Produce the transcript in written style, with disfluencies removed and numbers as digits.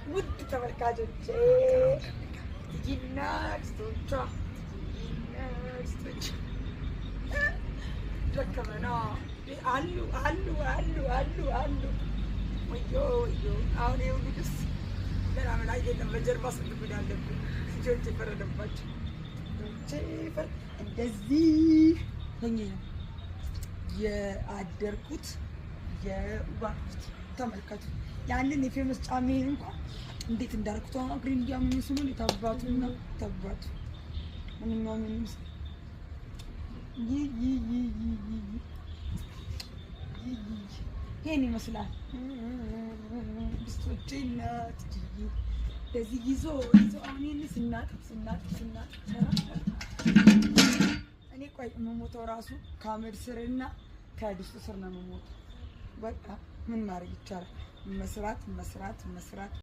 ውድ ተመልካቾቼ ጂምናስቶቿ ደከመና አሉ አሉ አሉ አሉ አሉ ወዮ ወዮ አሁን ይኸውልህ ደስ ምናምን አይደለም በጀርባ ስንት ጉድ አለብን ልጆች የፈረደባቸው እንደዚህ ሆኜ ነው የአደርኩት የዋልኩት ተመልከቱ ያንን የፌመስ ጫሜን እንኳን እንዴት እንዳደረኩት አሁን እግሬን እያመመኝ ስለሆነ የታባቱና ታባቱ ምንም ይሄን ይመስላል ብስቶቼ እናት እንደዚህ ይዞ አሁን ይሄን ስናጥብ እኔ ቆይ የምሞተው ራሱ ከአመድ ስርና ከድስቱ ስር ነው የምሞተው። በቃ ምን ማድረግ ይቻላል? መስራት